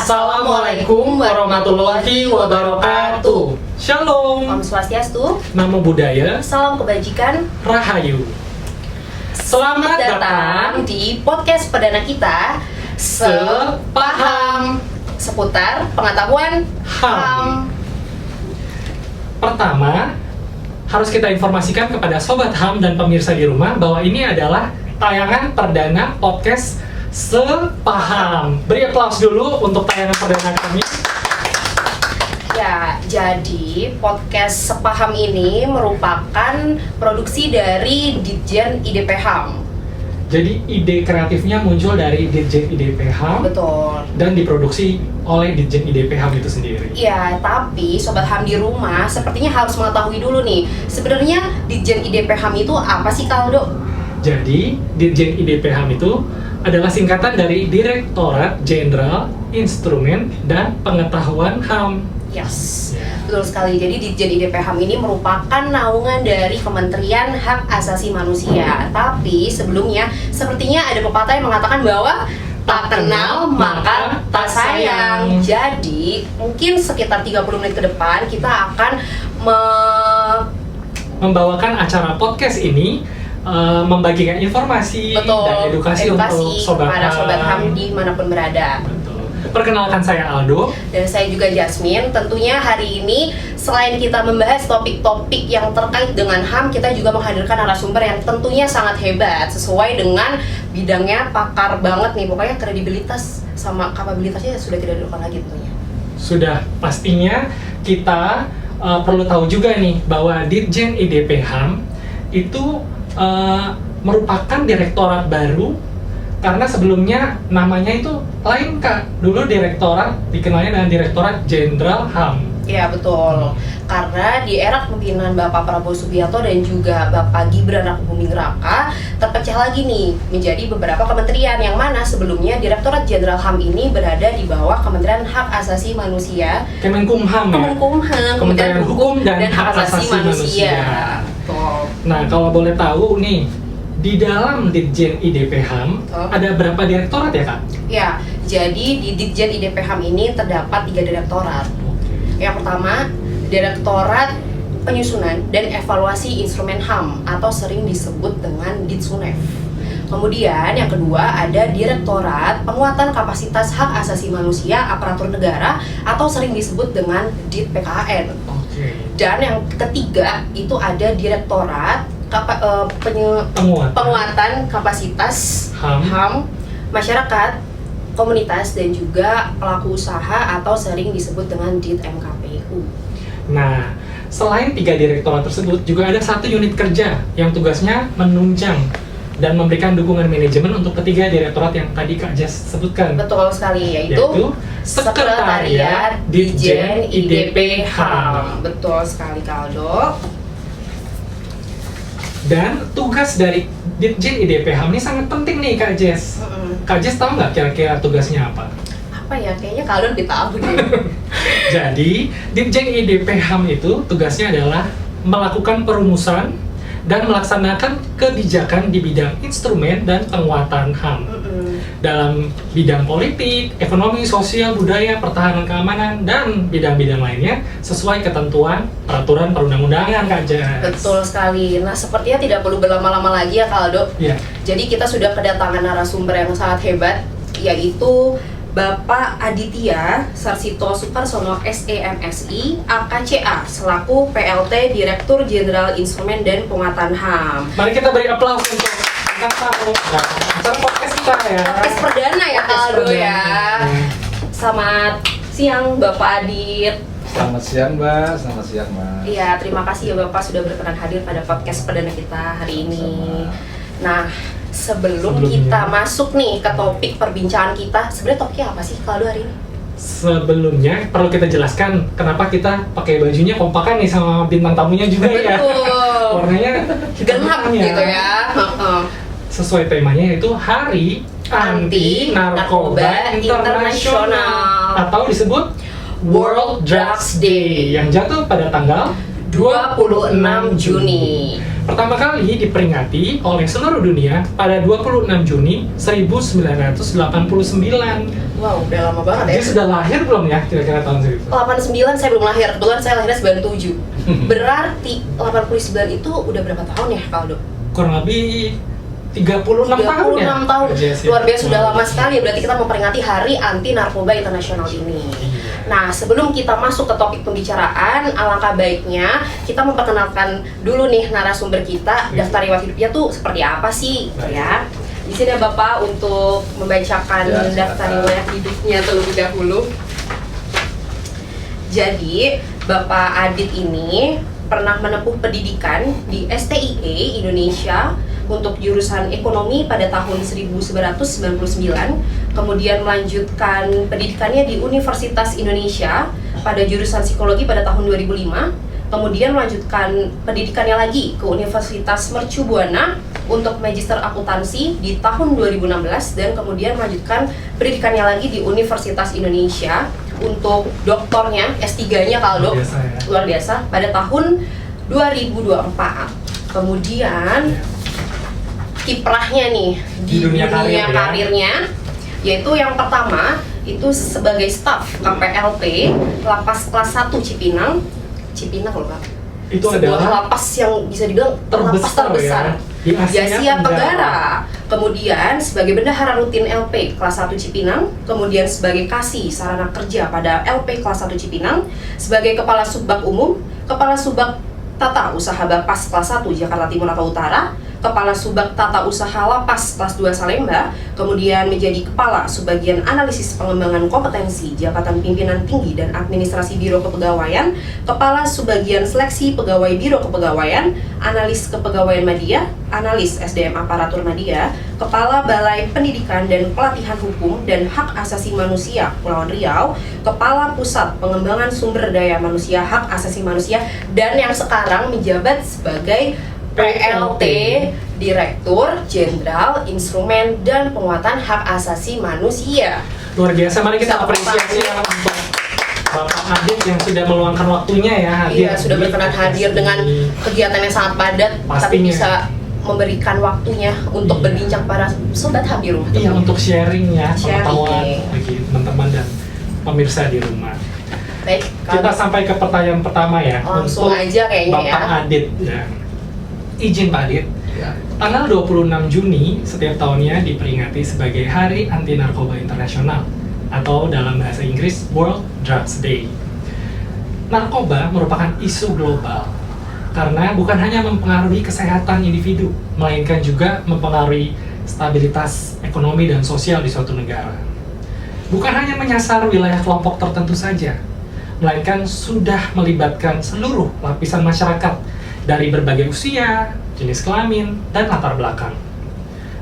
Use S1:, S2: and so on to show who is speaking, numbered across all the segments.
S1: Assalamualaikum warahmatullahi wabarakatuh. Shalom.
S2: Om Swastiastu.
S1: Namo Buddhaya.
S2: Salam kebajikan.
S1: Rahayu. Selamat datang
S2: di podcast perdana kita Sepaham seputar pengetahuan HAM.
S1: Pertama, harus kita informasikan kepada Sobat HAM dan pemirsa di rumah bahwa ini adalah tayangan perdana podcast Sepaham. Beri aplaus dulu untuk tayangan perdana kami.
S2: Ya, jadi podcast Sepaham ini merupakan produksi dari Ditjen IDP HAM.
S1: Jadi ide kreatifnya muncul dari Ditjen IDP HAM.
S2: Betul.
S1: Dan diproduksi oleh Ditjen IDP HAM itu sendiri.
S2: Iya, tapi Sobat HAM di rumah sepertinya harus mengetahui dulu nih, sebenarnya Ditjen IDP HAM itu apa sih, Kaldo?
S1: Jadi, Ditjen IDP HAM itu adalah singkatan dari Direktorat Jenderal Instrumen dan Pengetahuan HAM.
S2: Yes, betul sekali. Jadi Ditjen IDP HAM ini merupakan naungan dari Kementerian Hak Asasi Manusia. Tapi sebelumnya, sepertinya ada pepatah yang mengatakan bahwa tak kenal maka tak sayang. Jadi mungkin sekitar 30 menit ke depan kita akan
S1: membawakan acara podcast ini, membagikan informasi.
S2: Betul,
S1: dan edukasi untuk Sobat
S2: HAM dimanapun berada.
S1: Betul. Perkenalkan, saya Aldo.
S2: Dan saya juga Jasmine. Tentunya hari ini selain kita membahas topik-topik yang terkait dengan HAM, kita juga menghadirkan narasumber yang tentunya sangat hebat, sesuai dengan bidangnya, pakar banget nih. Pokoknya kredibilitas sama kapabilitasnya sudah tidak diragukan lagi tentunya.
S1: Sudah pastinya kita perlu tahu juga nih bahwa Ditjen IDP HAM itu merupakan direktorat baru, karena sebelumnya namanya itu lain, Kak. Dulu direktorat dikenalnya dengan Direktorat Jenderal HAM.
S2: Ya, betul. Karena di era kepemimpinan Bapak Prabowo Subianto dan juga Bapak Gibran Rakabuming Raka terpecah lagi nih menjadi beberapa kementerian, yang mana sebelumnya Direktorat Jenderal HAM ini berada di bawah Kementerian Hak Asasi Manusia,
S1: Kemenkumham,
S2: Kementerian Hukum dan Hak Asasi Manusia. Betul.
S1: Nah, kalau boleh tahu nih, di dalam Ditjen IDP HAM ada berapa direktorat ya, Kak?
S2: Ya, jadi di Ditjen IDP HAM ini terdapat 3 direktorat. Yang pertama, Direktorat Penyusunan dan Evaluasi Instrumen HAM atau sering disebut dengan Ditsunef. Kemudian yang kedua ada Direktorat Penguatan Kapasitas Hak Asasi Manusia Aparatur Negara atau sering disebut dengan DIT-PKN. Dan yang ketiga itu ada Direktorat Penguatan Kapasitas HAM Masyarakat, Komunitas, dan juga pelaku usaha atau sering disebut dengan DIT-MKPU.
S1: Nah, selain 3 direktorat tersebut, juga ada 1 unit kerja yang tugasnya menunjang dan memberikan dukungan manajemen untuk ketiga direktorat yang tadi Kak Jas sebutkan.
S2: Betul sekali, yaitu Sekretariat Ditjen IDP HAM. Betul sekali, Kaldo.
S1: Dan tugas dari Ditjen IDP HAM ini sangat penting nih, Kak Jas. Kak Jas tahu nggak kira-kira tugasnya apa?
S2: Apa ya? Kayaknya Kaldo lebih tahu deh.
S1: Jadi, Ditjen IDP HAM itu tugasnya adalah melakukan perumusan dan melaksanakan kebijakan di bidang instrumen dan penguatan HAM. Dalam bidang politik, ekonomi, sosial, budaya, pertahanan, keamanan, dan bidang-bidang lainnya sesuai ketentuan peraturan perundang-undangan, Kak Jas.
S2: Betul sekali. Nah, sepertinya tidak perlu berlama-lama lagi ya, Kaldo.
S1: Ya.
S2: Jadi kita sudah kedatangan narasumber yang sangat hebat, yaitu Bapak Aditya Sarsito Sukarsono SEMSI AKCA selaku PLT Direktur Jenderal Instrumen dan Penguatan HAM.
S1: Mari kita beri aplaus untuk acara podcast kita ya.
S2: Podcast perdana ya, Kaldo ya. Selamat siang Bapak Adit.
S3: Selamat siang, Mbak. Selamat siang, Mbak.
S2: Iya, terima kasih ya Bapak sudah berkenan hadir pada podcast perdana kita hari ini. Nah, sebelum kita masuk nih ke topik perbincangan kita, sebenarnya topiknya apa sih Kaldo hari ini?
S1: Sebelumnya perlu kita jelaskan kenapa kita pakai bajunya kompakan nih sama bintang tamunya juga. Ya. Warnanya
S2: gelap gitu ya.
S1: Sesuai temanya yaitu Hari Anti Narkoba Internasional atau disebut World Drugs Day yang jatuh pada tanggal 26 Juni. Pertama kali diperingati oleh seluruh dunia pada 26 Juni 1989.
S2: Wow, udah lama banget
S1: Dia
S2: ya.
S1: sudah lahir belum ya kira-kira tahun segitu?
S2: 89 saya belum lahir, kebetulan saya lahirnya 97. Berarti 89 itu udah berapa tahun ya, Kaldo?
S1: Kurang lebih 36 tahun ya?
S2: 36 tahun.
S1: Yes,
S2: Luar biasa, sudah
S1: Luar
S2: lama
S1: biasa.
S2: sekali ya. Berarti kita memperingati Hari Anti Narkoba Internasional ini.
S1: Iya.
S2: Nah, sebelum kita masuk ke topik pembicaraan, alangkah baiknya kita memperkenalkan dulu nih narasumber kita, daftar riwayat hidupnya tuh seperti apa sih,
S1: Baik.
S2: ya. Di sini ada Bapak untuk membacakan
S3: Ya, silakan.
S2: daftar riwayat hidupnya terlebih dahulu. Jadi, Bapak Adit ini pernah menempuh pendidikan di STIE Indonesia untuk jurusan ekonomi pada tahun 1999, kemudian melanjutkan pendidikannya di Universitas Indonesia pada jurusan psikologi pada tahun 2005, kemudian melanjutkan pendidikannya lagi ke Universitas Mercu Buana untuk magister akuntansi di tahun 2016, dan kemudian melanjutkan pendidikannya lagi di Universitas Indonesia untuk doktornya S3-nya Kaldo,
S1: Luar biasa ya.
S2: luar biasa, pada tahun 2024. Kemudian kiprahnya nih di dunia
S1: karir ya.
S2: karirnya, yaitu yang pertama itu sebagai staf KPLT Lapas Kelas 1 Cipinang loh Kak.
S1: Itu
S2: Sebuah
S1: adalah
S2: lapas yang bisa dibilang lapas terbesar
S1: ya, di
S2: Asia Tenggara. Kemudian sebagai bendahara rutin LP kelas 1 Cipinang, kemudian sebagai kasih sarana kerja pada LP kelas 1 Cipinang, sebagai kepala subbak umum, kepala subbak tata usaha Bapas kelas 1 Jakarta Timur atau Utara, kepala subbak tata usaha Lapas kelas 2 Salemba, kemudian menjadi kepala subbagian analisis pengembangan kompetensi Jabatan Pimpinan Tinggi dan Administrasi Biro Kepegawaian, kepala subbagian seleksi pegawai Biro Kepegawaian, analis kepegawaian media, analis SDM aparatur media, kepala Balai Pendidikan dan Pelatihan Hukum dan Hak Asasi Manusia Kepulauan Riau, kepala Pusat Pengembangan Sumber Daya Manusia Hak Asasi Manusia, dan yang sekarang menjabat sebagai PLT Direktur Jenderal Instrumen dan Penguatan Hak Asasi Manusia.
S1: Luar biasa, mari kita
S2: Tepuk
S1: apresiasi
S2: tangan.
S1: untuk Bapak Adit yang sudah meluangkan waktunya ya hadir.
S2: Iya, sudah berkenan hadir dengan kegiatan yang sangat padat, tapi
S1: Pastinya.
S2: bisa memberikan waktunya untuk
S1: Iya.
S2: berbincang para sobat Ham di rumah.
S1: Iya, untuk sharing ya,
S2: Sharing.
S1: pengetahuan bagi teman-teman dan pemirsa di rumah.
S2: Baik,
S1: Kita
S2: kalau
S1: sampai ke pertanyaan pertama ya.
S2: langsung
S1: untuk
S2: aja kayaknya ya.
S1: Bapak Adit ya. Izin Pak Adit,
S3: Ya.
S1: tanggal 26 Juni setiap tahunnya diperingati sebagai Hari Anti Narkoba Internasional atau dalam bahasa Inggris World Drugs Day. Narkoba merupakan isu global karena bukan hanya mempengaruhi kesehatan individu, melainkan juga mempengaruhi stabilitas ekonomi dan sosial di suatu negara. Bukan hanya menyasar wilayah kelompok tertentu saja, melainkan sudah melibatkan seluruh lapisan masyarakat dari berbagai usia, jenis kelamin, dan latar belakang.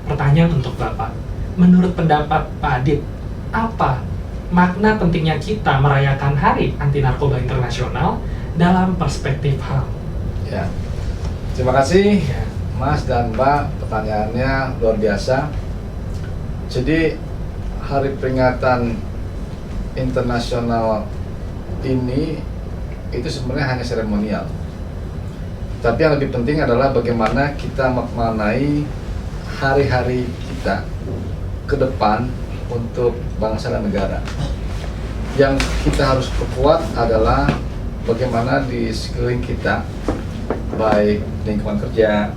S1: Pertanyaan untuk Bapak, menurut pendapat Pak Adit, apa makna pentingnya kita merayakan Hari Anti Narkoba Internasional dalam perspektif HAM?
S3: Ya. Terima kasih Mas dan Mbak, pertanyaannya luar biasa. Jadi hari peringatan internasional ini itu sebenarnya hanya seremonial. Tapi yang lebih penting adalah bagaimana kita memaknai hari-hari kita ke depan untuk bangsa dan negara. Yang kita harus perkuat adalah bagaimana di sekeliling kita, baik lingkungan kerja,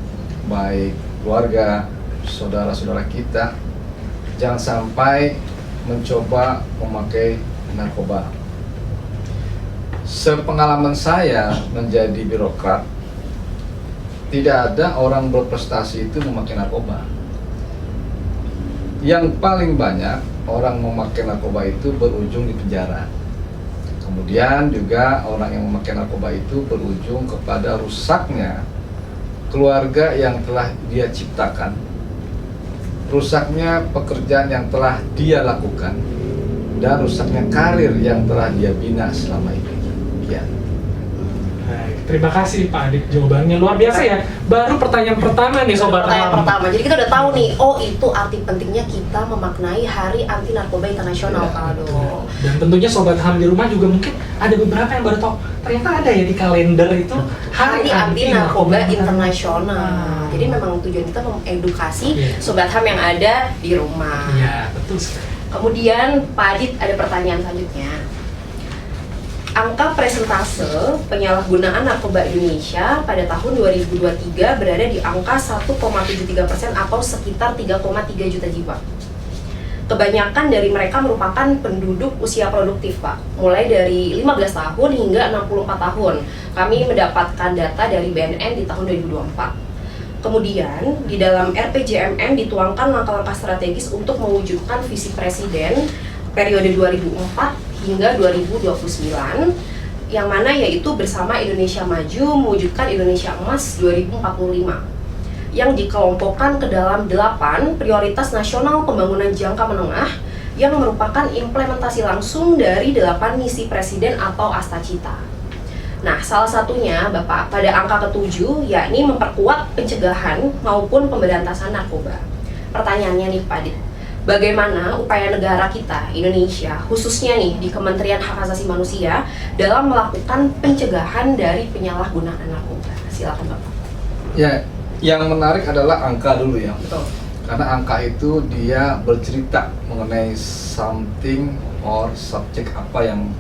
S3: baik keluarga, saudara-saudara kita, jangan sampai mencoba memakai narkoba. Sepengalaman saya menjadi birokrat, tidak ada orang berprestasi itu memakai narkoba. Yang paling banyak orang memakai narkoba itu berujung di penjara. Kemudian juga orang yang memakai narkoba itu berujung kepada rusaknya keluarga yang telah dia ciptakan, rusaknya pekerjaan yang telah dia lakukan, dan rusaknya karir yang telah dia bina selama ini. Ya.
S1: Baik, terima kasih Pak Adit, jawabannya luar biasa ya. Baru pertanyaan pertama nih Sobat
S2: Pertanyaan
S1: HAM.
S2: pertama, jadi kita udah tahu nih, oh itu arti pentingnya kita memaknai Hari Anti Narkoba Internasional,
S3: Ya,
S2: Kaldo.
S1: Dan tentunya Sobat HAM di rumah juga mungkin ada beberapa yang baru tahu, ternyata ada ya di kalender itu
S2: Hari Anti Narkoba Internasional.
S1: Ah.
S2: Jadi memang tujuan kita mengedukasi
S1: Iya.
S2: Sobat HAM yang ada di rumah.
S1: Iya, betul sekali.
S2: Kemudian Pak Adit ada pertanyaan selanjutnya. Angka persentase penyalahgunaan narkoba Indonesia pada tahun 2023 berada di angka 1,73% atau sekitar 3,3 juta jiwa. Kebanyakan dari mereka merupakan penduduk usia produktif, Pak, mulai dari 15 tahun hingga 64 tahun. Kami mendapatkan data dari BNN di tahun 2024. Kemudian, di dalam RPJMN dituangkan langkah-langkah strategis untuk mewujudkan visi Presiden periode 2004 hingga 2029, yang mana yaitu bersama Indonesia Maju mewujudkan Indonesia Emas 2045, yang dikelompokkan ke dalam 8 prioritas nasional pembangunan jangka menengah yang merupakan implementasi langsung dari 8 misi Presiden atau Astacita. Nah, salah satunya Bapak pada angka ke-7 yakni memperkuat pencegahan maupun pemberantasan narkoba. Pertanyaannya nih Pak Adit, bagaimana upaya negara kita, Indonesia, khususnya nih di Kementerian Hak Asasi Manusia dalam melakukan pencegahan dari penyalahgunaan narkoba? Silakan Bapak.
S3: Ya, yang menarik adalah angka dulu ya.
S2: Betul.
S3: Karena angka itu dia bercerita mengenai something or subjek apa yang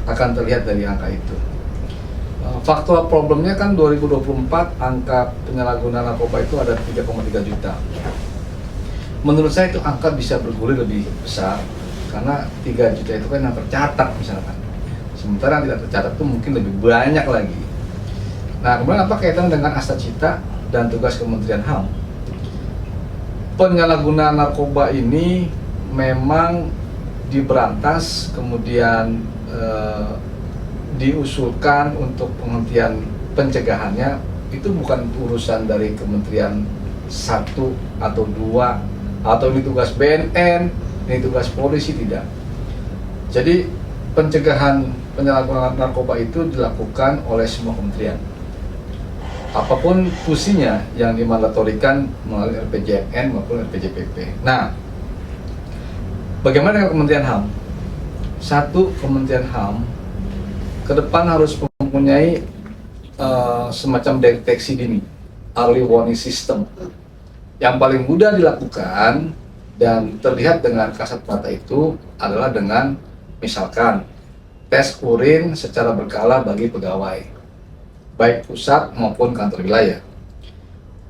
S3: akan terlihat dari angka itu. Faktor problemnya kan 2024 angka penyalahgunaan narkoba itu ada 3,3 juta. Menurut saya itu angka bisa bergulir lebih besar karena 3 juta itu kan yang tercatat misalkan. Sementara yang tidak tercatat itu mungkin lebih banyak lagi. Nah, kemudian apa kaitan dengan Astacita dan tugas Kementerian HAM? Penyalahgunaan narkoba ini memang diberantas, kemudian diusulkan untuk penghentian pencegahannya, itu bukan urusan dari kementerian satu atau dua, atau ini tugas BNN, ini tugas polisi, tidak. Jadi pencegahan penyalahgunaan narkoba itu dilakukan oleh semua kementerian. Apapun fungsinya yang dimandatorikan melalui RPJMN maupun RPJPP. Nah, bagaimana dengan Kementerian HAM? Satu, Kementerian HAM ke depan harus mempunyai semacam deteksi dini, early warning system, yang paling mudah dilakukan dan terlihat dengan kasat mata itu adalah dengan misalkan tes urin secara berkala bagi pegawai, baik pusat maupun kantor wilayah.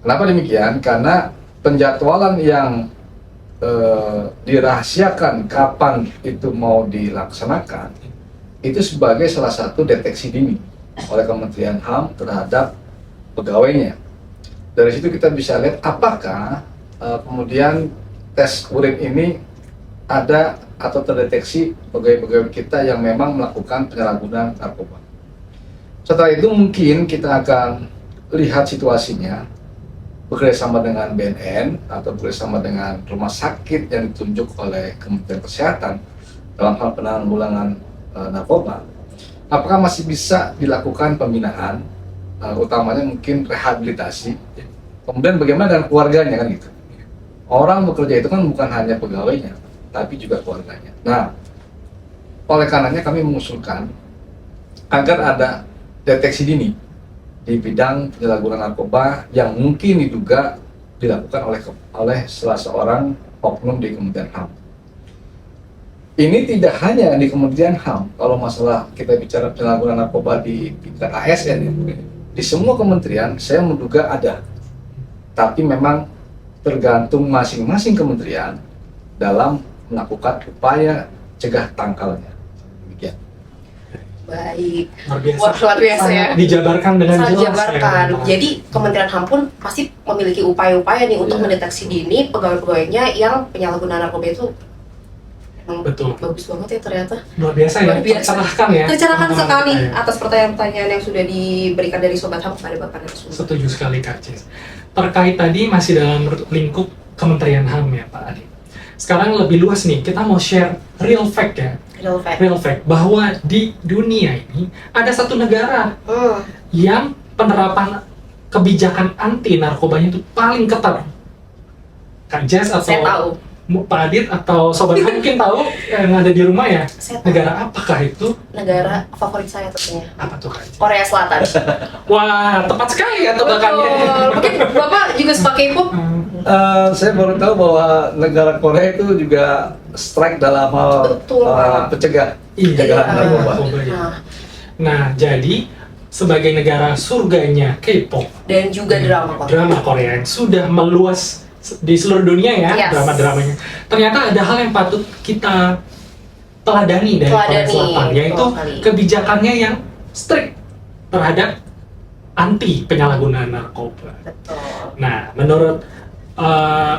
S3: Kenapa demikian? Karena penjadwalan yang dirahasiakan kapan itu mau dilaksanakan itu sebagai salah satu deteksi dini oleh Kementerian HAM terhadap pegawainya. Dari situ kita bisa lihat apakah kemudian tes urin ini ada atau terdeteksi pegawai-pegawai kita yang memang melakukan penyalahgunaan narkoba. Setelah itu mungkin kita akan lihat situasinya, bekerjasama dengan BNN atau bekerjasama dengan rumah sakit yang ditunjuk oleh Kementerian Kesehatan dalam hal penanggulangan narkoba, apakah masih bisa dilakukan pembinaan, utamanya mungkin rehabilitasi. Kemudian bagaimana dengan keluarganya kan gitu. Orang bekerja itu kan bukan hanya pegawainya, tapi juga keluarganya. Nah, oleh karenanya kami mengusulkan agar ada deteksi dini di bidang penyalahgunaan narkoba yang mungkin diduga dilakukan oleh salah seorang oknum di Kementerian HAM. Ini tidak hanya di Kementerian HAM, kalau masalah kita bicara penyalahgunaan narkoba di tingkat ASN ya, di semua kementerian saya menduga ada, tapi memang tergantung masing-masing kementerian dalam melakukan upaya cegah tangkalnya. Demikian.
S2: Baik.
S1: Luar
S2: biasa ya.
S1: Dijabarkan dengan
S2: Sangat
S1: jelas.
S2: dijabarkan.
S1: Ya,
S2: Jadi Kementerian HAM pun pasti memiliki upaya-upaya nih untuk mendeteksi dini pegawai-pegawainya yang penyalahgunaan narkoba itu.
S1: Betul.
S2: Bagus banget ya ternyata.
S1: Luar biasa ya.
S2: Luar biasa.
S1: Tercerahkan ya.
S2: Tercerahkan
S1: Pemahaman
S2: sekali
S1: kita ya.
S2: atas pertanyaan-pertanyaan yang sudah diberikan dari Sobat HAM kepada Bapak narasumber.
S1: Setuju sekali Kak Cis. Terkait tadi masih dalam lingkup Kementerian HAM ya Pak Adi. Sekarang lebih luas nih, kita mau share real fact ya. Real fact bahwa di dunia ini ada satu negara yang penerapan kebijakan anti narkobanya itu paling ketat. Kak Jess atau
S2: Saya tahu.
S1: Pak Adit atau Sobat HAM mungkin tahu yang ada di rumah ya.
S2: Saya tahu.
S1: Negara apakah itu?
S2: Negara favorit saya tentunya.
S1: Apa tuh Kak Jess?
S2: Korea Selatan.
S1: Wah, tepat sekali ya tebakannya.
S2: Betul. Mungkin Bapak juga suka K-pop?
S3: saya baru tahu bahwa negara Korea itu juga strike dalam hal
S2: Betul, Pak.
S3: pencegahan narkoba.
S1: narkoba, ya.
S2: Nah,
S1: Nah, jadi sebagai negara surganya K-pop,
S2: dan juga drama Korea.
S1: drama Korea yang sudah meluas di seluruh dunia ya,
S2: Yes.
S1: drama-dramanya. Ternyata ada hal yang patut kita teladani dari Korea
S2: Teladani,
S1: Selatan, yaitu
S2: betul sekali.
S1: kebijakannya yang strict terhadap anti penyalahgunaan narkoba.
S2: Betul.
S1: Nah, menurut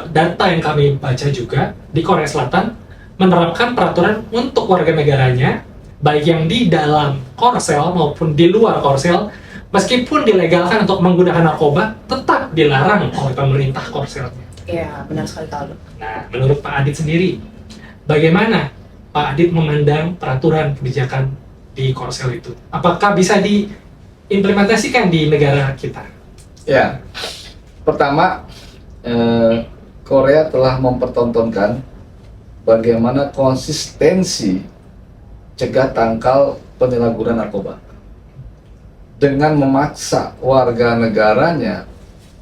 S1: data yang kami baca juga, di Korea Selatan menerapkan peraturan untuk warga negaranya, baik yang di dalam Korsel maupun di luar Korsel, meskipun dilegalkan untuk menggunakan narkoba, tetap dilarang oleh pemerintah Korselnya.
S2: Iya, benar sekali Kak Aldo.
S1: Nah, menurut Pak Adit sendiri, bagaimana Pak Adit memandang peraturan kebijakan di Korsel itu? Apakah bisa diimplementasikan di negara kita?
S3: Ya, pertama Korea telah mempertontonkan bagaimana konsistensi cegah tangkal penyalahgunaan narkoba dengan memaksa warga negaranya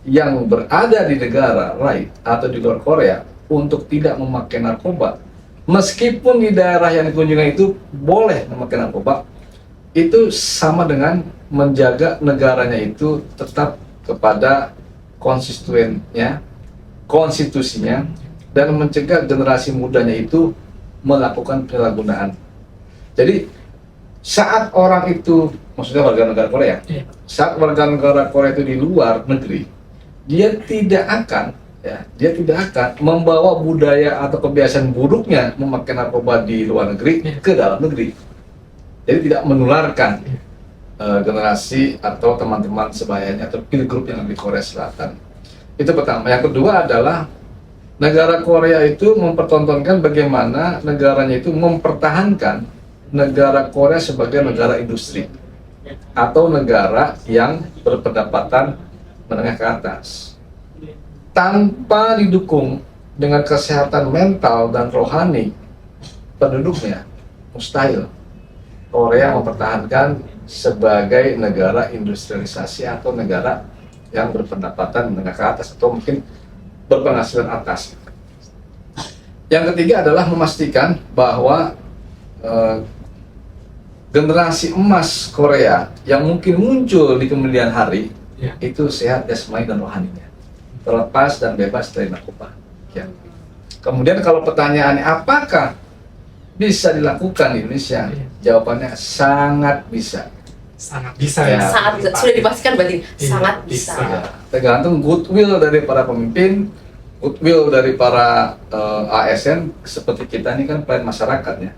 S3: yang berada di negara lain atau di luar Korea untuk tidak memakai narkoba, meskipun di daerah yang dikunjungi itu boleh memakai narkoba. Itu sama dengan menjaga negaranya itu tetap kepada konstitusinya, dan mencegah generasi mudanya itu melakukan penyalahgunaan. Jadi saat orang itu, maksudnya warga negara Korea,
S1: Iya.
S3: saat warga negara Korea itu di luar negeri, dia tidak akan membawa budaya atau kebiasaan buruknya memakai narkoba di luar negeri
S1: Iya.
S3: ke dalam negeri. Jadi tidak menularkan generasi atau teman-teman sebayanya atau peer group yang ada di Korea Selatan. Itu pertama. Yang kedua adalah negara Korea itu mempertontonkan bagaimana negaranya itu mempertahankan negara Korea sebagai negara industri atau negara yang berpendapatan menengah ke atas, tanpa didukung dengan kesehatan mental dan rohani penduduknya. Mustahil Korea mempertahankan sebagai negara industrialisasi atau negara yang berpendapatan menengah ke atas atau mungkin berpenghasilan atas. Yang ketiga adalah memastikan bahwa generasi emas Korea yang mungkin muncul di kemudian hari
S1: Ya.
S3: itu sehat jasmani dan rohaninya, terlepas dan bebas dari narkoba. Ya. Kemudian kalau pertanyaannya apakah bisa dilakukan di Indonesia,
S1: Iya.
S3: jawabannya sangat bisa.
S1: Sangat bisa
S3: Ya.
S1: ya.
S2: Sangat bisa. Sudah dipastikan berarti
S1: Iya,
S2: sangat bisa.
S1: bisa.
S3: Ya, tergantung goodwill dari para pemimpin, goodwill dari para ASN seperti kita ini kan pelayan masyarakat ya.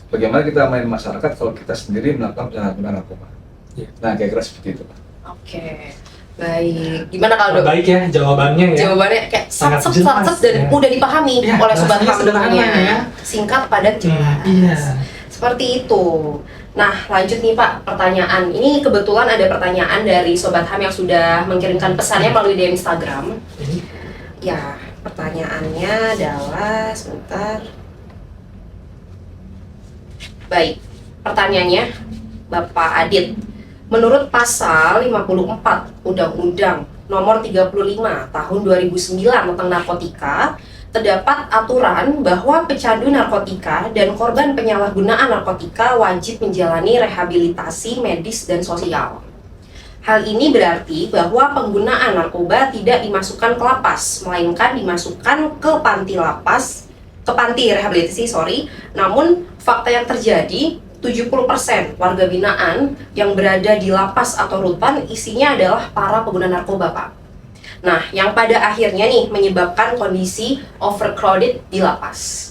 S3: Bagaimana kita main masyarakat kalau kita sendiri melakukan penyalahgunaan narkoba?
S1: Iya.
S3: Nah, kira-kira seperti itu, Pak.
S2: Oke. Baik. Gimana kalau
S1: Baik ya jawabannya ya.
S2: jawabannya kayak
S1: Sangat
S2: sat
S1: jelas,
S2: dan
S1: ya.
S2: mudah dipahami
S1: Ya,
S2: oleh sobat
S1: rasanya
S2: ham
S1: sederhana
S2: tentunya.
S1: ya.
S2: Singkat, padat, jelas.
S1: Iya.
S2: Seperti itu. Nah, lanjut nih Pak, pertanyaan. Ini kebetulan ada pertanyaan dari sobat ham yang sudah mengirimkan pesannya melalui DM Instagram.
S1: Ini
S2: Ya, pertanyaannya adalah sebentar. Baik, pertanyaannya Bapak Adit. Menurut pasal 54 Undang-Undang Nomor 35 Tahun 2009 tentang narkotika, terdapat aturan bahwa pecandu narkotika dan korban penyalahgunaan narkotika wajib menjalani rehabilitasi medis dan sosial. Hal ini berarti bahwa penggunaan narkoba tidak dimasukkan ke lapas, melainkan dimasukkan ke panti rehabilitasi, Namun fakta yang terjadi 70% warga binaan yang berada di lapas atau rutan isinya adalah para pengguna narkoba, Pak. Nah, yang pada akhirnya nih menyebabkan kondisi overcrowded di lapas.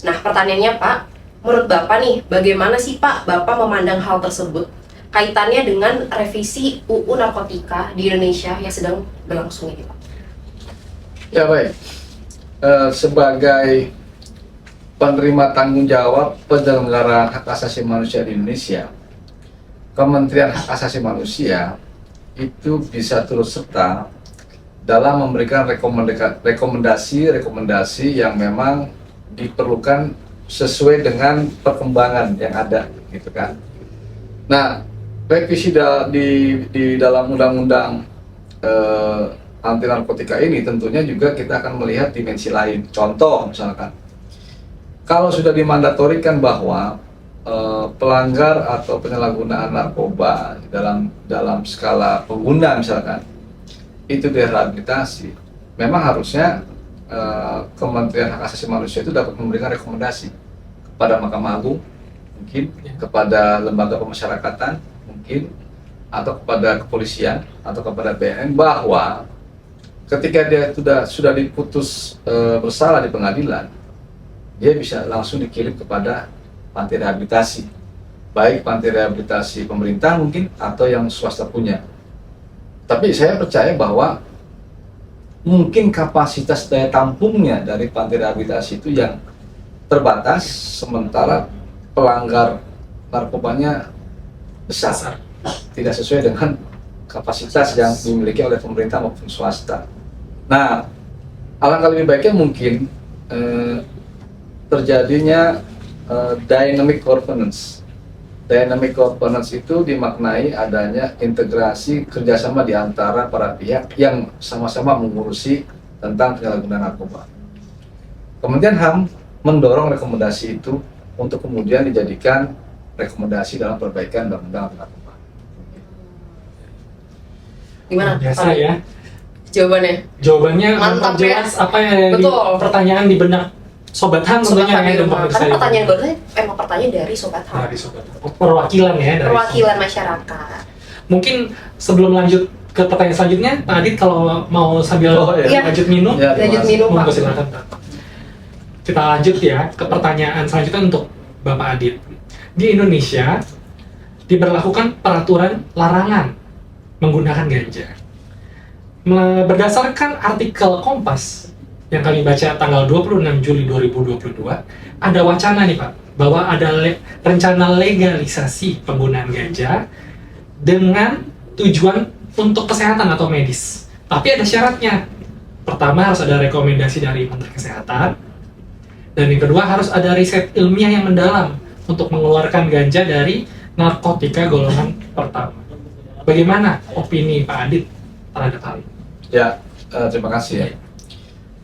S2: Nah, pertanyaannya Pak, menurut Bapak nih, bagaimana sih Pak Bapak memandang hal tersebut? Kaitannya dengan revisi UU Narkotika di Indonesia yang sedang berlangsung ini, Pak.
S3: Ya baik, sebagai penerima tanggung jawab penyelenggaraan hak asasi manusia di Indonesia, Kementerian Hak Asasi Manusia itu bisa turut serta dalam memberikan rekomendasi yang memang diperlukan sesuai dengan perkembangan yang ada, gitu kan. Nah, revisi di dalam Undang-Undang anti narkotika ini tentunya juga kita akan melihat dimensi lain. Contoh misalkan, kalau sudah dimandatorikan bahwa pelanggar atau penyalahgunaan narkoba dalam skala pengguna misalkan itu direhabilitasi, memang harusnya Kementerian Hak Asasi Manusia itu dapat memberikan rekomendasi kepada Mahkamah Agung, mungkin kepada lembaga pemasyarakatan, mungkin atau kepada kepolisian atau kepada BNN, bahwa ketika dia sudah diputus bersalah di pengadilan, dia bisa langsung dikirim kepada panti rehabilitasi, baik panti rehabilitasi pemerintah mungkin atau yang swasta punya. Tapi saya percaya bahwa mungkin kapasitas daya tampungnya dari panti rehabilitasi itu yang terbatas, sementara pelanggar narkobanya besar, tidak sesuai dengan kapasitas yang dimiliki oleh pemerintah maupun swasta. Nah, alangkah lebih baiknya mungkin terjadinya dynamic governance. Dynamic governance itu dimaknai adanya integrasi kerjasama di antara para pihak yang sama-sama mengurusi tentang penyalahgunaan narkoba. Kemudian HAM mendorong rekomendasi itu untuk kemudian dijadikan rekomendasi dalam perbaikan undang-undang narkoba.
S2: Gimana?
S1: Biasa ya.
S2: Jawabannya
S1: Mantap jelas
S2: ya.
S1: apa yang
S2: Betul.
S1: pertanyaan di benak Sobat HAM
S2: Sobat
S1: tentunya
S2: HAM
S1: ya,
S2: di
S1: dan
S2: rumah.
S1: pemirsa
S2: Kan
S1: di
S2: pertanyaan
S1: rumah.
S2: barunya emang pertanyaan dari Sobat HAM.
S1: Dari Sobat HAM. Perwakilan ya dari
S2: Perwakilan
S1: Sobat.
S2: masyarakat.
S1: Mungkin sebelum lanjut ke pertanyaan selanjutnya, Pak Adit kalau mau sambil
S2: iya.
S1: lanjut minum,
S3: Ya,
S2: Lanjut minum, Pak.
S1: monggo silakan Pak. Kita lanjut ya ke pertanyaan selanjutnya untuk Bapak Adit. Di Indonesia diberlakukan peraturan larangan menggunakan ganja. Berdasarkan artikel Kompas yang kami baca tanggal 26 Juli 2022, ada wacana nih Pak, bahwa ada rencana legalisasi penggunaan ganja dengan tujuan untuk kesehatan atau medis. Tapi ada syaratnya. Pertama, harus ada rekomendasi dari Menteri Kesehatan. Dan yang kedua, harus ada riset ilmiah yang mendalam untuk mengeluarkan ganja dari narkotika golongan pertama. Bagaimana opini Pak Adit terhadap hal ini?
S3: Ya, terima kasih ya.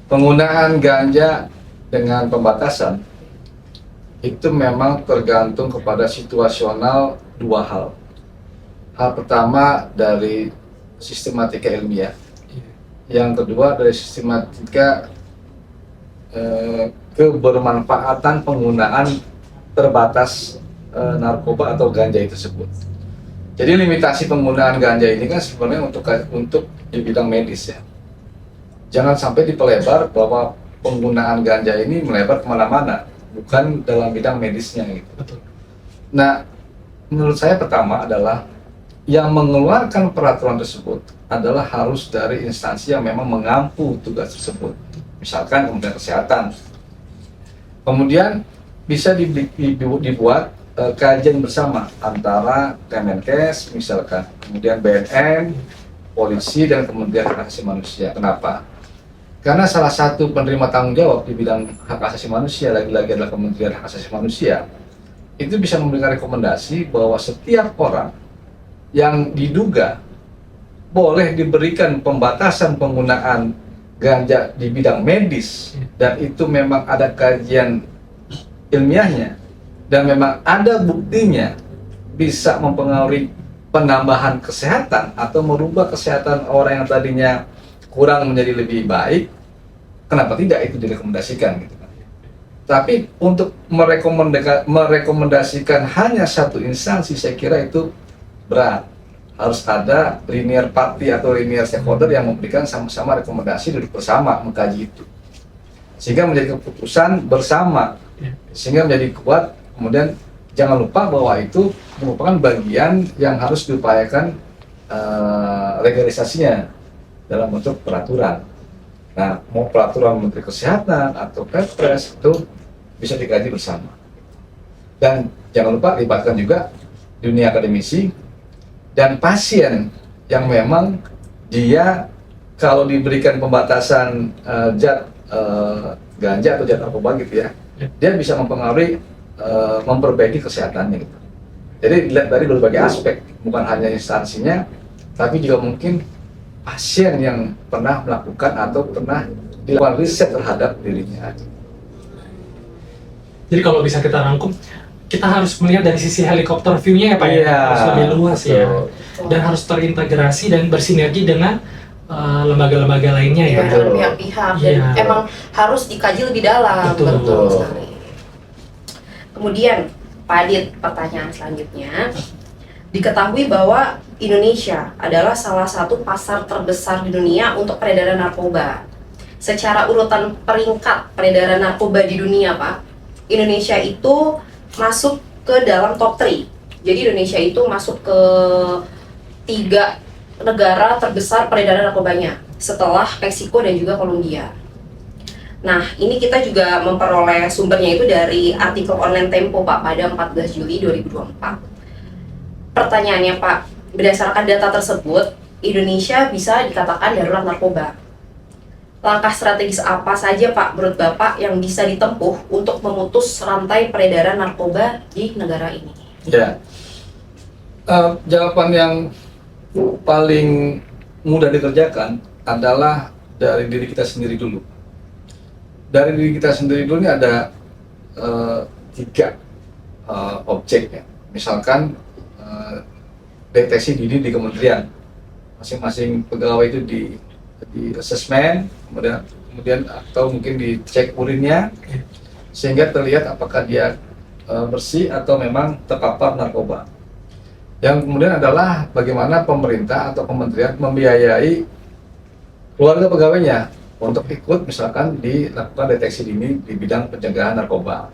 S3: Penggunaan ganja dengan pembatasan itu memang tergantung kepada situasional dua hal. Hal pertama dari sistematika ilmiah, yang kedua dari sistematika kebermanfaatan penggunaan terbatas narkoba atau ganja itu tersebut. Jadi limitasi penggunaan ganja ini kan sebenarnya untuk di bidang medis ya. Jangan sampai dipelebar bahwa penggunaan ganja ini melebar kemana-mana, bukan dalam bidang medisnya gitu.
S1: Betul.
S3: Nah, menurut saya pertama adalah yang mengeluarkan peraturan tersebut adalah harus dari instansi yang memang mengampu tugas tersebut. Misalkan Kementerian Kesehatan. Kemudian bisa dibuat kajian bersama antara Kemenkes misalkan, kemudian BNN, polisi, dan Kementerian Hak Asasi Manusia. Kenapa? Karena salah satu penerima tanggung jawab di bidang hak asasi manusia, lagi-lagi adalah Kementerian Hak Asasi Manusia, itu bisa memberikan rekomendasi bahwa setiap orang yang diduga boleh diberikan pembatasan penggunaan ganja di bidang medis, dan itu memang ada kajian ilmiahnya, dan memang ada buktinya bisa mempengaruhi penambahan kesehatan atau merubah kesehatan orang yang tadinya kurang menjadi lebih baik, kenapa tidak itu direkomendasikan gitu kan. Tapi untuk merekomendasikan hanya satu instansi, saya kira itu berat. Harus ada linear party atau linear stakeholder yang memberikan sama-sama rekomendasi, duduk bersama mengkaji itu, sehingga menjadi keputusan bersama, sehingga menjadi kuat. Kemudian jangan lupa bahwa itu merupakan bagian yang harus diupayakan legalisasinya dalam bentuk peraturan. Nah, mau peraturan Menteri Kesehatan atau Perpres itu bisa dikaji bersama. Dan jangan lupa libatkan juga dunia akademisi dan pasien yang memang dia kalau diberikan pembatasan ganja atau zat narkoba gitu ya, dia bisa mempengaruhi memperbaiki kesehatannya gitu. Jadi dilihat dari berbagai aspek, bukan hanya instansinya, tapi juga mungkin pasien yang pernah melakukan atau pernah dilakukan riset terhadap dirinya.
S1: Jadi kalau bisa kita rangkum, kita harus melihat dari sisi helikopter view-nya ya Pak ya, harus lebih luas ya, dan harus terintegrasi dan bersinergi dengan lembaga-lembaga lainnya ya.
S2: dengan pihak-pihak dan
S1: Iya.
S2: emang harus dikaji lebih dalam.
S1: Betul.
S2: Sekali. Kemudian Pak Adit, pertanyaan selanjutnya, diketahui bahwa Indonesia adalah salah satu pasar terbesar di dunia untuk peredaran narkoba. Secara urutan peringkat peredaran narkoba di dunia Pak, Indonesia itu masuk ke dalam top 3. Jadi Indonesia itu masuk ke 3 negara terbesar peredaran narkobanya setelah Meksiko dan juga Kolombia. Nah, ini kita juga memperoleh sumbernya itu dari artikel online Tempo Pak pada 14 Juli 2024. Pertanyaannya Pak, berdasarkan data tersebut, Indonesia bisa dikatakan darurat narkoba. Langkah strategis apa saja Pak menurut Bapak yang bisa ditempuh untuk memutus rantai peredaran narkoba di negara ini?
S3: Ya, jawaban yang paling mudah dikerjakan adalah dari diri kita sendiri dulu. Dari diri kita sendiri dulu ini ada 3 objek ya. Misalkan deteksi dini di kementerian, masing-masing pegawai itu di asesmen, kemudian atau mungkin dicek urinnya sehingga terlihat apakah dia bersih atau memang terpapar narkoba. Yang kemudian adalah bagaimana pemerintah atau kementerian membiayai keluarga pegawainya untuk ikut misalkan dilakukan deteksi dini di bidang pencegahan narkoba.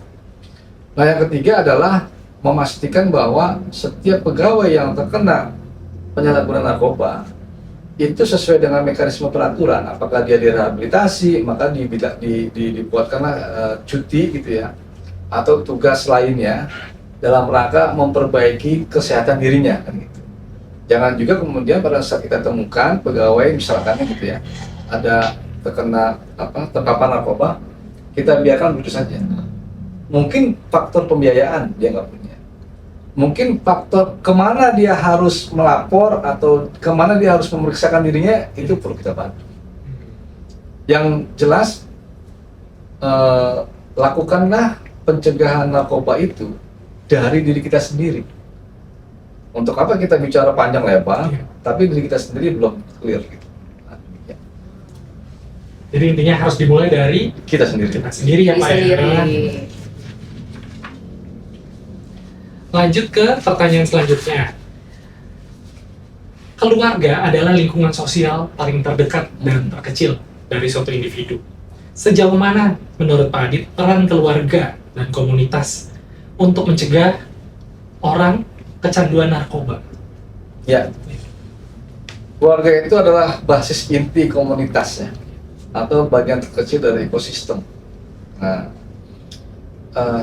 S3: Nah, yang ketiga adalah memastikan bahwa setiap pegawai yang terkena penyalahgunaan narkoba itu sesuai dengan mekanisme peraturan. Apakah dia direhabilitasi, maka dibuatkanlah cuti gitu ya, atau tugas lainnya dalam rangka memperbaiki kesehatan dirinya kan gitu. Jangan juga kemudian pada saat kita temukan pegawai misalkan gitu ya, ada terkena terpapar narkoba, kita biarkan begitu saja. Mungkin faktor pembiayaan dia nggak punya, mungkin faktor kemana dia harus melapor atau kemana dia harus memeriksakan dirinya, itu perlu kita bantu. Yang jelas lakukanlah pencegahan narkoba itu dari diri kita sendiri. Untuk apa kita bicara panjang lebar, tapi diri kita sendiri belum clear gitu.
S1: Jadi intinya harus dimulai dari
S3: Kita sendiri.
S1: kita sendiri ya Pak ya. Lanjut ke pertanyaan selanjutnya. Keluarga adalah lingkungan sosial paling terdekat dan terkecil dari suatu individu. Sejauh mana menurut Pak Adit peran keluarga dan komunitas untuk mencegah orang kecanduan narkoba?
S3: Ya, keluarga itu adalah basis inti komunitasnya atau bagian terkecil dari ekosistem. Nah,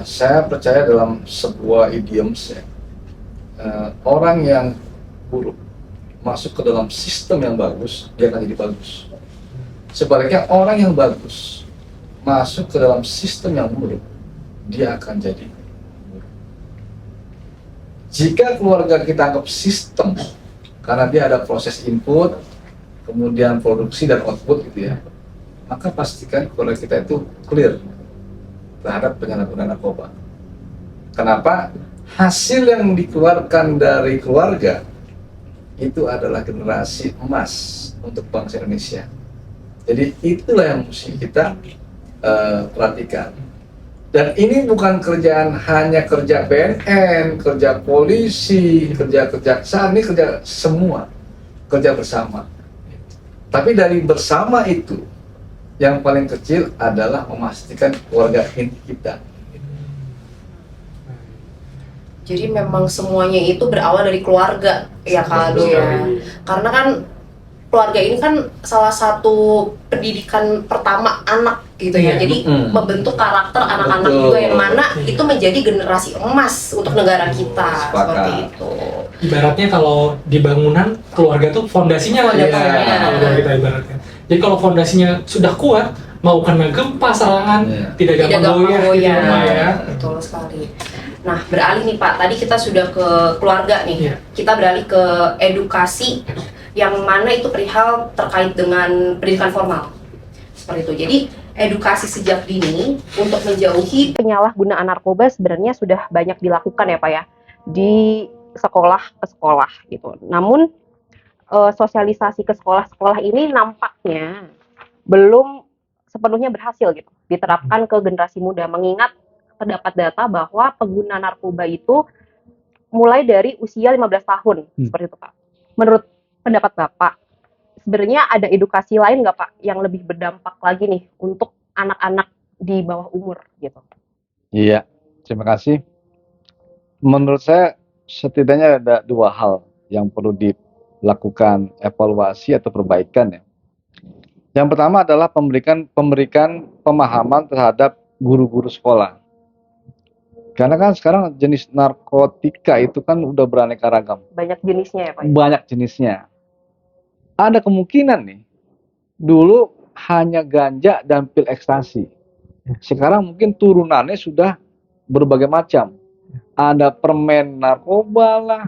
S3: saya percaya dalam sebuah idioms ya, orang yang buruk masuk ke dalam sistem yang bagus, dia akan jadi bagus. Sebaliknya orang yang bagus masuk ke dalam sistem yang buruk, dia akan jadi buruk. Jika keluarga kita anggap sistem, karena dia ada proses input, kemudian produksi dan output gitu ya, maka pastikan keluarga kita itu clear terhadap penyalahgunaan narkoba. Kenapa? Hasil yang dikeluarkan dari keluarga itu adalah generasi emas untuk bangsa Indonesia. Jadi itulah yang mesti kita perhatikan. Dan ini bukan kerjaan hanya kerja BNN, kerja polisi, kerja kejaksaan, ini kerja semua, kerja bersama. Tapi dari bersama itu, yang paling kecil adalah memastikan keluarga inti kita.
S2: Jadi memang semuanya itu berawal dari keluarga ya Kak Ado ya. Karena kan keluarga ini kan salah satu pendidikan pertama anak gitu ya. Jadi membentuk karakter anak-anak juga yang mana itu menjadi generasi emas untuk negara kita. Seperti itu.
S1: Ibaratnya kalau di bangunan keluarga tuh fondasinya lah ya Pak ya, kalau kita ibaratkan. Jadi kalau fondasinya sudah kuat, mau kena gempa serangan tidak gampang goyah gitu ya.
S2: Betul sekali. Nah, beralih nih Pak, tadi kita sudah ke keluarga nih.
S1: Iya.
S2: Kita beralih ke edukasi yang mana itu perihal terkait dengan pendidikan formal. Seperti itu. Jadi edukasi sejak dini untuk menjauhi penyalahgunaan narkoba sebenarnya sudah banyak dilakukan ya Pak ya di sekolah ke sekolah gitu. Namun sosialisasi ke sekolah-sekolah ini nampaknya belum sepenuhnya berhasil gitu diterapkan ke generasi muda, mengingat terdapat data bahwa pengguna narkoba itu mulai dari usia 15 tahun seperti itu Pak. Menurut pendapat Bapak, sebenarnya ada edukasi lain nggak Pak yang lebih berdampak lagi nih untuk anak-anak di bawah umur gitu?
S3: Iya, terima kasih. Menurut saya setidaknya ada dua hal yang perlu dilakukan evaluasi atau perbaikan ya. Yang pertama adalah memberikan pemahaman terhadap guru-guru sekolah. Karena kan sekarang jenis narkotika itu kan udah beraneka ragam.
S2: Banyak jenisnya ya Pak?
S3: Banyak jenisnya. Ada kemungkinan nih, dulu hanya ganja dan pil ekstasi. Sekarang mungkin turunannya sudah berbagai macam. Ada permen narkoba lah,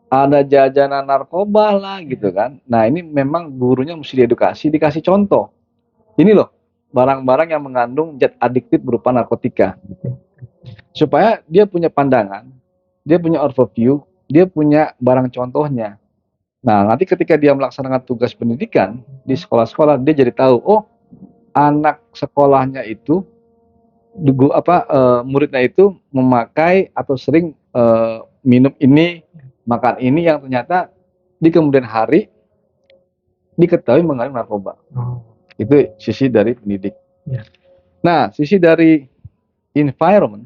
S3: ada jajanan narkoba lah gitu kan. Nah ini memang gurunya mesti diedukasi, dikasih contoh. Ini loh, barang-barang yang mengandung zat adiktif berupa narkotika. Supaya dia punya pandangan, dia punya overview, dia punya barang contohnya. Nah, nanti ketika dia melaksanakan tugas pendidikan di sekolah-sekolah, dia jadi tahu, oh, anak sekolahnya itu, muridnya itu memakai atau sering minum ini, makan ini yang ternyata di kemudian hari diketahui mengandung narkoba. Itu sisi dari pendidik. Nah, sisi dari environment,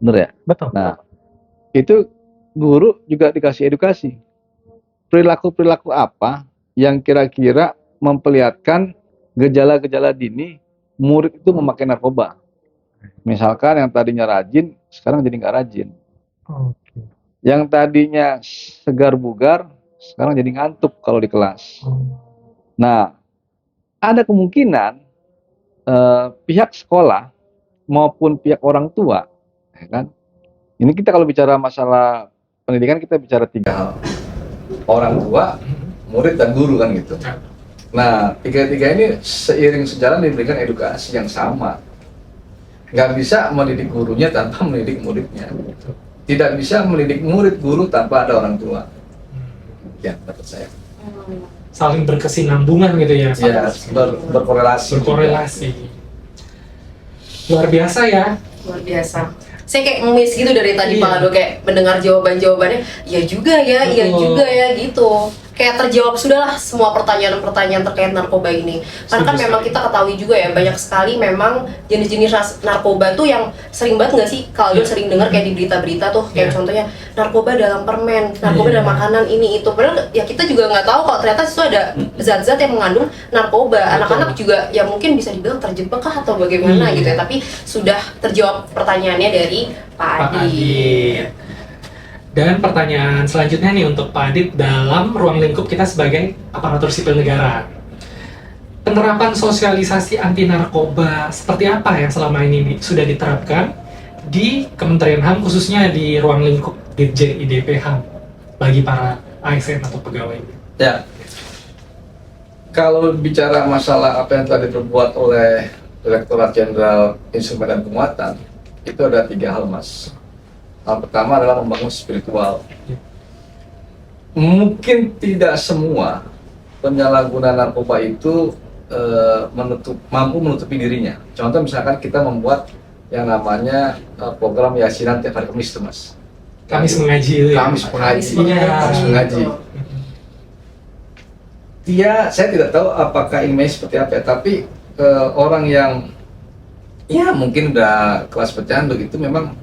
S3: bener ya?
S1: Betul.
S3: Nah, itu guru juga dikasih edukasi. Perilaku-perilaku apa yang kira-kira memperlihatkan gejala-gejala dini murid itu memakai narkoba. Misalkan yang tadinya rajin, sekarang jadi nggak rajin. Yang tadinya segar bugar, sekarang jadi ngantuk kalau di kelas. Nah, ada kemungkinan pihak sekolah maupun pihak orang tua, ya kan? Ini kita kalau bicara masalah pendidikan kita bicara tiga hal. Orang tua, murid dan guru kan gitu. Nah, tiga-tiga ini seiring sejalan diberikan edukasi yang sama. Nggak bisa mendidik gurunya tanpa mendidik muridnya. Tidak bisa mendidik murid guru tanpa ada orang tua. Ya, menurut saya.
S1: Saling berkesinambungan gitu ya.
S3: Ya, berkorelasi.
S1: Berkorelasi. Luar biasa ya.
S2: Luar biasa. Saya kayak ngemis gitu dari tadi Pak Aldo, kayak mendengar jawabannya, iya juga ya, iya juga ya gitu. Kayak terjawab sudahlah semua pertanyaan-pertanyaan terkait narkoba ini. Karena kan memang kita ketahui juga ya, banyak sekali memang jenis-jenis narkoba tuh yang sering banget nggak sih, kalau sering dengar kayak di berita-berita tuh, kayak contohnya narkoba dalam permen, narkoba dalam makanan ini itu. Padahal ya kita juga nggak tahu kalau ternyata itu ada zat-zat yang mengandung narkoba. Anak-anak juga ya mungkin bisa dibilang terjebak kah atau bagaimana gitu ya. Tapi sudah terjawab pertanyaannya dari Pak Adit.
S1: Dan pertanyaan selanjutnya nih untuk Pak Adit dalam ruang lingkup kita sebagai aparatur sipil negara. Penerapan sosialisasi anti narkoba seperti apa yang selama ini sudah diterapkan di Kementerian HAM, khususnya di ruang lingkup Dirjen IDP HAM bagi para ASN atau pegawai?
S3: Ya, kalau bicara masalah apa yang telah diperbuat oleh Direktorat Jenderal Instrumen dan Penguatan, itu ada tiga hal, Mas. Hal pertama adalah membangun spiritual. Mungkin tidak semua penyalahguna narkoba itu mampu menutupi dirinya. Contoh misalkan kita membuat yang namanya program yasinan tiap hari Kamis, Mas.
S1: Kamis mengaji.
S3: Kamis mengaji. Kamis mengaji. Saya tidak tahu apakah ini seperti apa, tapi orang yang ya mungkin udah kelas pecandu itu memang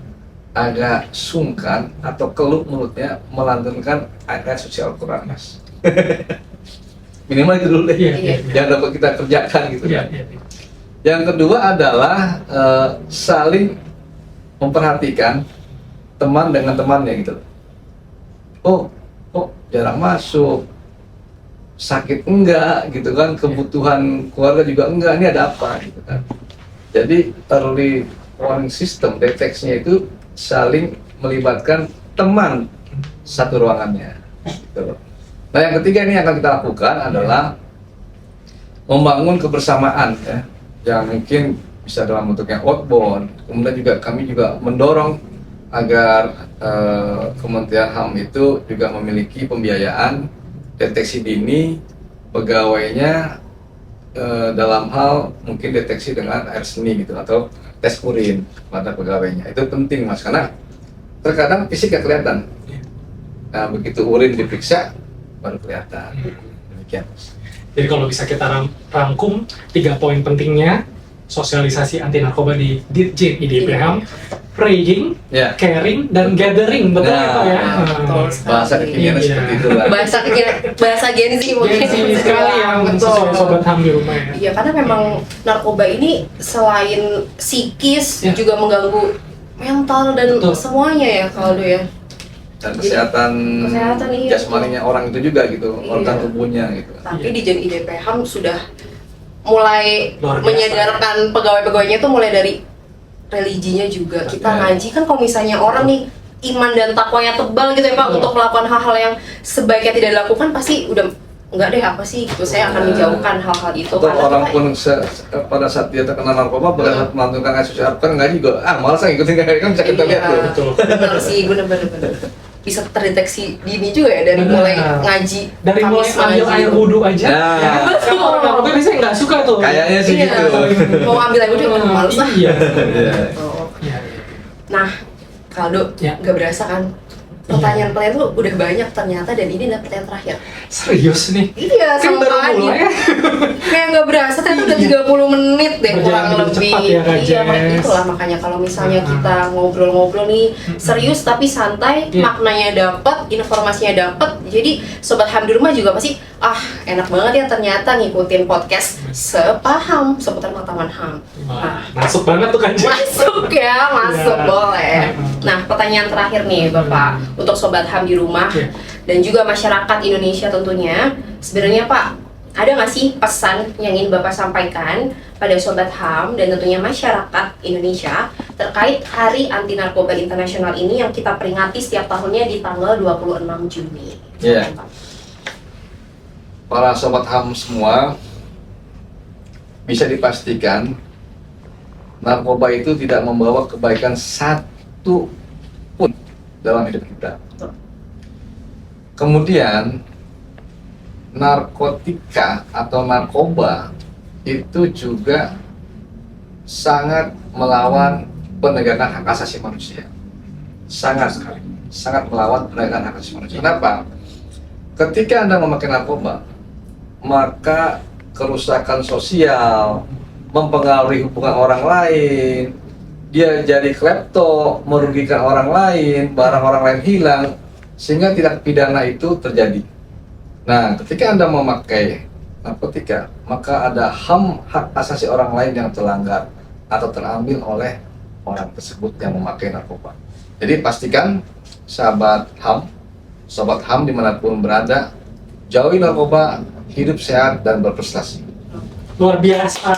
S3: agak sungkan atau keluh mulutnya melantunkan ayat suci Al-Quran, Mas. Minimal itu dulu deh, yang dapat kita kerjakan gitu kan. Yang kedua adalah saling memperhatikan teman dengan temannya gitu. Oh jarang masuk, sakit enggak gitu kan, kebutuhan keluarga juga enggak, ini ada apa gitu kan. Jadi early warning system deteksinya itu saling melibatkan teman satu ruangannya gitu loh. Nah, yang ketiga ini yang akan kita lakukan adalah membangun kebersamaan ya, yang mungkin bisa dalam bentuknya outbound. Kemudian juga kami juga mendorong agar Kementerian HAM itu juga memiliki pembiayaan deteksi dini pegawainya dalam hal mungkin deteksi dengan air seni gitu atau tes urin pada pegawainya. Itu penting Mas, karena terkadang fisik gak kelihatan. Nah, begitu urin diperiksa baru kelihatan. Demikian Mas.
S1: Jadi kalau bisa kita rangkum 3 poin pentingnya sosialisasi anti narkoba di Ditjen IDPHAM, praying,
S3: Ya.
S1: caring, dan gathering, betul
S3: Nah,
S1: ya Pak ya?
S2: betul sekali.
S3: Bahasa kekiniannya
S1: Iya.
S3: seperti itu lah.
S2: bahasa Gen Z mungkin.
S1: Gen Z sekali yang
S2: Betul.
S1: sesuai sobat HAM di rumah ya.
S2: Iya, karena memang narkoba ini selain psikis
S1: Ya.
S2: juga mengganggu mental dan
S1: Betul.
S2: semuanya ya Kaldo ya.
S3: Dan
S2: Jadi,
S3: kesehatan
S2: iya,
S3: jasmaninya orang itu juga gitu,
S2: Iya.
S3: organ tubuhnya gitu.
S2: Tapi
S1: Iya.
S2: di Jen IDPHAM sudah mulai
S1: Luar biasa.
S2: menyadarkan pegawai-pegawainya tuh mulai dari religinya juga. Kita
S3: Iya.
S2: ngaji kan kalau misalnya orang nih iman dan takwanya tebal gitu ya Pak,
S1: Betul.
S2: untuk melakukan hal-hal yang sebaiknya tidak dilakukan, pasti udah enggak deh apa sih gitu, saya akan menjauhkan hal-hal itu.
S3: Atau
S2: Karena
S3: orang
S2: kita-
S3: pun pada saat dia terkena narkoba pada saat melantunkan ayat suci Al-Quran ngaji juga malas ngikutin kayak kan bisa kita lihat tuh.
S1: Betul.
S2: Benar sih, benar. Bisa terdeteksi dini juga ya dari
S1: Benar.
S2: mulai ngaji.
S1: Dari mulai
S2: Kamis
S1: ambil
S2: ngaji.
S1: air wudhu aja,
S3: Nah.
S1: ya kan? Kalau orang narkoba biasanya nggak suka tuh.
S3: Kayaknya sih
S2: Iya.
S3: gitu.
S2: Mau ambil air wudhu males lah.
S1: Iya.
S3: Iya.
S2: Oh.
S1: Iya.
S2: Nah, Kaldo,
S1: Ya.
S2: nggak berasa kan? Pertanyaan-pertanyaan tuh udah banyak ternyata, dan ini adalah pertanyaan terakhir.
S1: Serius nih.
S2: Iya,
S1: Kan
S2: sama
S1: baru
S2: aja.
S1: mulai ya.
S2: Kayak nggak berasa, ternyata udah
S1: Iya.
S2: 30 menit deh
S1: Berjalan
S2: kurang
S1: begitu
S2: lebih.
S1: cepat ya, Kak
S2: Iya,
S1: Jess.
S2: itulah makanya kalau misalnya
S1: Ah.
S2: kita ngobrol-ngobrol nih serius tapi santai,
S1: Iya.
S2: maknanya dapat, informasinya dapat. Jadi sobat HAM di rumah juga pasti enak banget ya ternyata ngikutin podcast sepaham seputar pengetahuan HAM.
S1: Wah, masuk banget tuh kan.
S2: Masuk ya, masuk
S1: Ya.
S2: boleh. Nah, pertanyaan terakhir nih Bapak untuk sobat HAM di rumah
S1: Ya.
S2: dan juga masyarakat Indonesia tentunya. Sebenarnya Pak, ada nggak sih pesan yang ingin Bapak sampaikan pada sobat HAM dan tentunya masyarakat Indonesia terkait Hari Anti Narkoba Internasional ini yang kita peringati setiap tahunnya di tanggal 26 Juni?
S3: Iya. Para sobat HAM semua, bisa dipastikan narkoba itu tidak membawa kebaikan satu pun dalam hidup kita. Kemudian narkotika atau narkoba itu juga sangat melawan penegakan hak asasi manusia. Sangat sekali, sangat melawan penegakan hak asasi manusia. Kenapa? Ketika Anda memakai narkoba, maka kerusakan sosial, mempengaruhi hubungan orang lain, dia jadi klepto, merugikan orang lain, barang orang lain hilang, sehingga tindak pidana itu terjadi. Nah, ketika Anda memakai narkotika, maka ada HAM, hak asasi orang lain yang terlanggar atau terambil oleh orang tersebut yang memakai narkoba. Jadi pastikan sahabat HAM, sobat HAM dimanapun berada, jauhi narkoba, hidup sehat dan berprestasi.
S1: Luar biasa.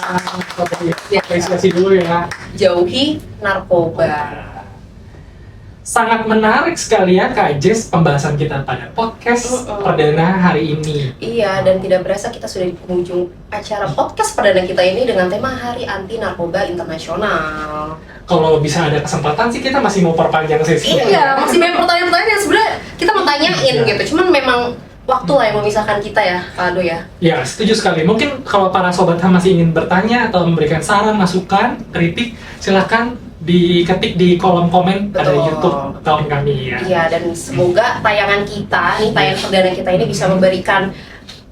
S1: Apresiasi dulu ya.
S2: Jauhi narkoba.
S1: Sangat menarik sekali ya Kak Jess pembahasan kita pada podcast perdana hari ini.
S2: Iya, dan tidak berasa kita sudah di penghujung acara podcast perdana kita ini dengan tema Hari Anti Narkoba Internasional.
S1: Kalau bisa ada kesempatan sih kita masih mau perpanjang sesi.
S2: Iya, masih banyak pertanyaan-pertanyaan yang sebenarnya kita mau tanyain
S1: Iya.
S2: gitu. Cuman memang waktu lah yang memisahkan kita ya, Kak Ado ya.
S1: Ya, setuju sekali. Mungkin kalau para sobat HAM masih ingin bertanya atau memberikan saran, masukan, kritik, silakan diketik di kolom komen pada
S2: Betul.
S1: YouTube tahun kami ya.
S2: Iya, dan semoga tayangan kita, nih tayangan perdana kita ini bisa memberikan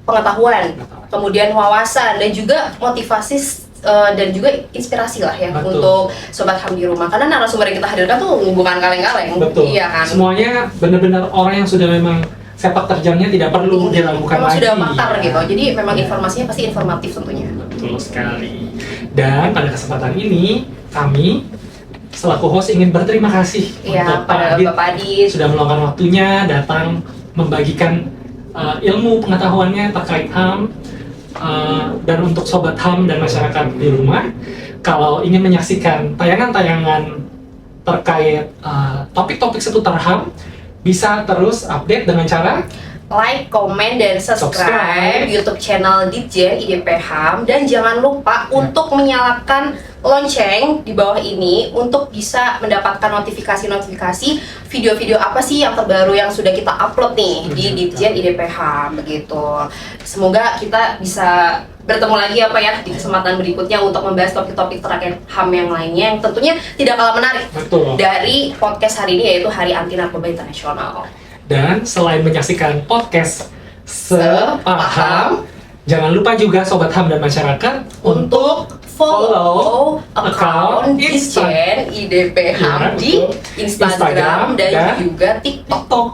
S2: pengetahuan, kemudian wawasan, dan juga motivasi dan juga inspirasi lah ya.
S1: Betul.
S2: Untuk sobat HAM di rumah. Karena narasumber yang kita hadirkan tuh bukan kaleng-kaleng.
S1: Betul.
S2: Iya kan?
S1: Semuanya benar-benar orang yang sudah memang sepak terjangnya tidak perlu diragukan
S2: memang
S1: lagi.
S2: sudah pakar
S1: ya.
S2: gitu. Jadi memang informasinya pasti informatif tentunya.
S1: Betul sekali. Dan pada kesempatan ini kami selaku host ingin berterima kasih
S2: Iya,
S1: untuk
S2: pada
S1: Pak Adit
S2: Bapak Adit.
S1: sudah meluangkan waktunya datang membagikan ilmu pengetahuannya terkait HAM dan untuk sobat HAM dan masyarakat di rumah. Kalau ingin menyaksikan tayangan-tayangan terkait topik-topik seputar HAM, bisa terus update dengan cara
S2: like, komen, dan subscribe
S1: Subscribe.
S2: YouTube channel Ditjen IDPHAM, dan jangan lupa untuk menyalakan lonceng di bawah ini untuk bisa mendapatkan notifikasi-notifikasi video-video apa sih yang terbaru yang sudah kita upload nih di Ditjen IDPHAM begitu. Semoga kita bisa bertemu lagi apa ya di kesempatan berikutnya untuk membahas topik-topik terkait HAM yang lainnya yang tentunya tidak kalah menarik
S1: Betul.
S2: dari podcast hari ini, yaitu Hari Anti Narkoba Internasional.
S1: Dan selain menyaksikan podcast Sepaham, jangan lupa juga Sobat HAM dan masyarakat untuk
S2: follow
S1: account
S2: account Ditjen IDPHAM
S1: Ya,
S2: di
S1: betul.
S2: Instagram dan
S1: dan
S2: juga TikTok.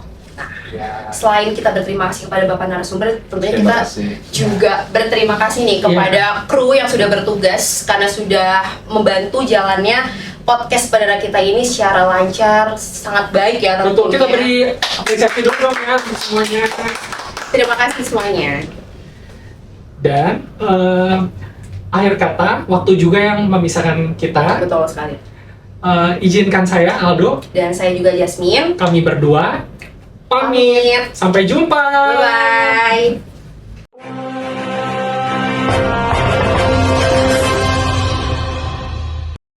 S1: ya,
S2: Selain kita berterima kasih kepada Bapak narasumber, tentunya
S3: Terima
S2: kita
S3: kasih.
S2: juga berterima kasih nih kepada kru yang sudah bertugas karena sudah membantu jalannya podcast perdana kita ini secara lancar, sangat baik ya tentunya.
S1: betul, kita beri apresiasi dulu dong ya untuk semuanya.
S2: Terima kasih semuanya.
S1: Dan akhir kata, waktu juga yang memisahkan kita.
S2: Betul sekali.
S1: Izinkan saya Aldo,
S2: Dan saya juga Jasmine.
S1: kami berdua pamit. Sampai jumpa.
S2: Bye bye.